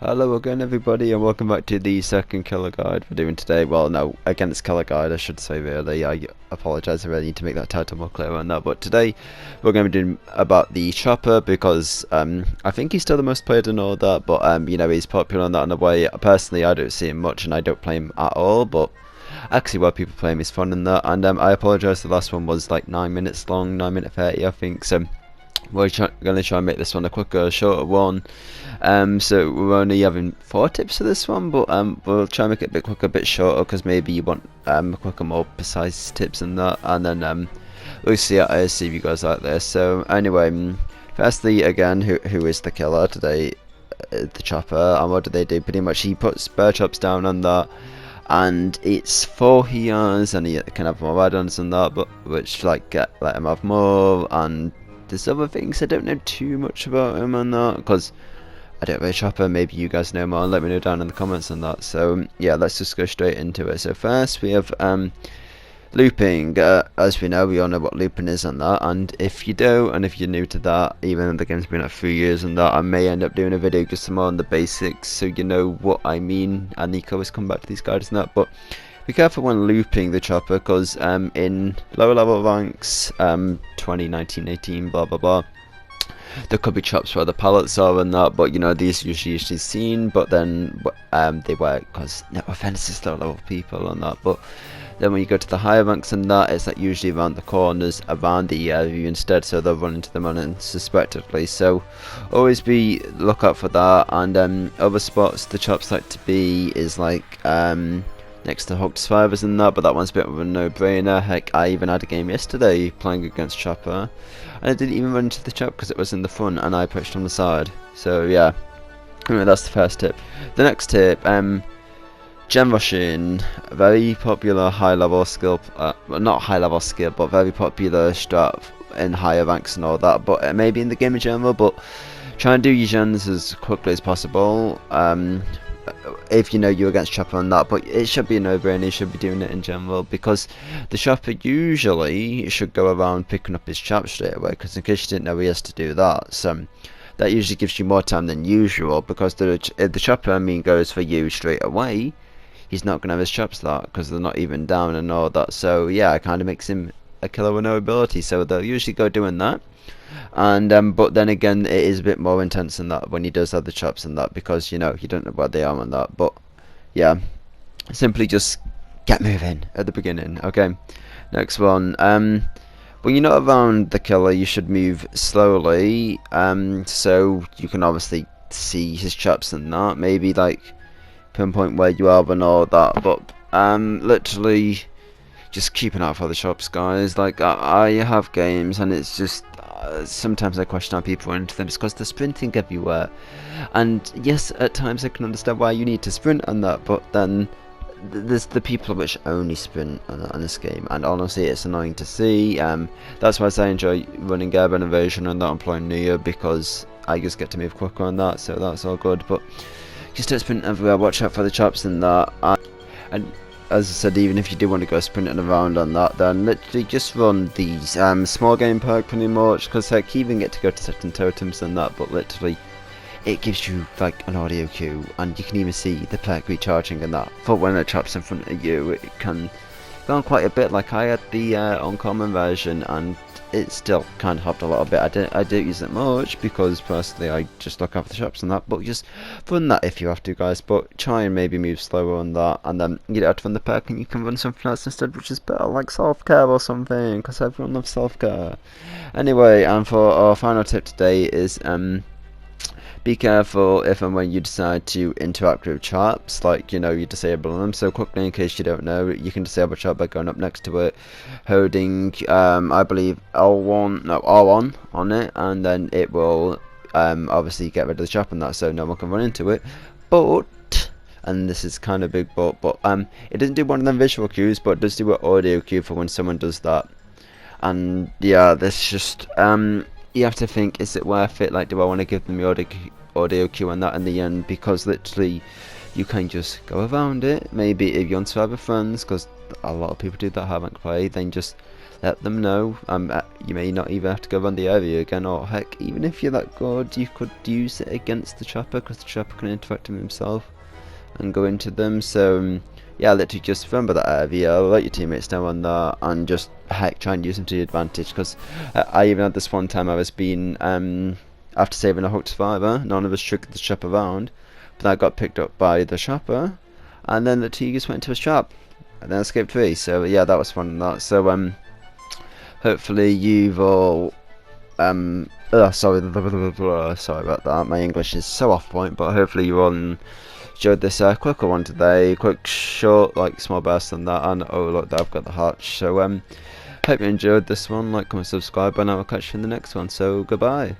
Hello again everybody and welcome back to the second killer guide we're doing today. Well, no, against killer guide I should say really. I apologise, I really need to make that title more clear on that. But today we're going to be doing about the chopper because I think he's still the most played and all that, but you know, he's popular on that in a way. Personally I don't see him much and I don't play him at all, but actually while people play him is fun in that. And I apologise, the last one was like 9 minutes long, 9 minute 30 I think, so we're going to try and make this one a quicker, shorter one. So we're only having 4 tips for this one, but we'll try and make it a bit quicker, a bit shorter, because maybe you want quicker, more precise tips than that. And then we'll see if you guys like this. So anyway, firstly, again, who is the killer today? The chopper. And what do they do? Pretty much, he puts bird chops down on that. And it's 4 he has, and he can have more add-ons than that, but which like let him have more. And there's other things I don't know too much about him on that, because I don't really chopper. Maybe you guys know more and let me know down in the comments on that. So yeah, let's just go straight into it. So first we have looping. As we know, we all know what looping is on that, and if you don't, and if you're new to that, even though the game's been like 3 years on that, I may end up doing a video just more on the basics so you know what I mean, and you can always come back to these guides and that. But be careful when looping the chopper, because in lower level ranks, 20, 19, 18, blah blah blah, there could be chops where the pallets are and that, but you know, these usually seen, but then they work because no offense to low level people on that. But then when you go to the higher ranks and that, it's like usually around the corners, around the area instead, so they'll run into them unsuspectedly. So always be look out for that. And other spots the chops like to be is like next to hooked survivors and that, but that one's a bit of a no-brainer. Heck, I even had a game yesterday playing against chopper, and I didn't even run into the chop because it was in the front and I pushed on the side. So yeah, anyway, that's the first tip. The next tip, gem rushing, very popular high level skill, well, not high level skill, but very popular strat in higher ranks and all that, but maybe in the game in general. But try and do your gens as quickly as possible. If you know you're against chopper on that, but it should be a no-brainer. You should be doing it in general, because the chopper usually should go around picking up his chop straight away, because in case you didn't know, he has to do that. So that usually gives you more time than usual, because if the chopper goes for you straight away, he's not going to have his chops that, because they're not even down and all that. So yeah, it kind of makes him a killer with no ability, so they'll usually go doing that. And but then again, it is a bit more intense than that when he does have the chops and that, because you know, you don't know where they are on that. But yeah, simply just get moving at the beginning. Okay, next one. When you're not around the killer, you should move slowly, so you can obviously see his chops and that, maybe like pinpoint where you are and all that. But literally just keep an eye out for the chops, guys. Like I have games and it's just sometimes I question how people run into them, because they're sprinting everywhere. And yes, at times I can understand why you need to sprint and that, but then there's the people which only sprint on this game, and honestly it's annoying to see. That's why I enjoy running airborne invasion and that I'm playing Nia, because I just get to move quicker on that, so that's all good. But just don't sprint everywhere, watch out for the chops and that. And as I said, even if you do want to go sprinting around on that, then literally just run these small game perk pretty much, because like, you even get to go to certain totems and that, but literally it gives you like an audio cue, and you can even see the perk recharging and that. For when it chops in front of you, it can go on quite a bit. Like I had the uncommon version, and it still kind of hopped a little bit. I don't use it much, because personally I just look after the shops and that, but just run that if you have to, guys. But try and maybe move slower on that, and then you don't have to run the perk and you can run something else instead, which is better, like self-care or something, because everyone loves self-care. Anyway, and for our final tip today is be careful if and when you decide to interact with chops, like, you know, you disable them. So quickly, in case you don't know, you can disable chop by going up next to it, holding I believe R1 on it, and then it will obviously get rid of the chop and that, so no one can run into it. But, and this is kind of big but it doesn't do one of them visual cues, but it does do an audio cue for when someone does that. And yeah, this just you have to think, is it worth it? Like, do I want to give them the audio cue on that in the end? Because literally you can just go around it. Maybe if you want to have friends, because a lot of people do that, haven't played, then just let them know. You may not even have to go around the area again, or heck, even if you're that good, you could use it against the chopper, because the chopper can interact with himself and go into them. So yeah, literally just remember that area, let your teammates know on that, and just heck, try and use them to your advantage. Because I even had this one time I was being after saving a hooked survivor, none of us triggered the chopper around, but I got picked up by the chopper, and then the two just went to his trap and then escaped free. So yeah, that was fun and that. So hopefully you've all sorry about that, my English is so off point, but hopefully you all enjoyed this quicker one today, quick short like small burst on that. And oh look, I've got the hatch. So hope you enjoyed this one. Like, comment, subscribe, and I will catch you in the next one. So goodbye.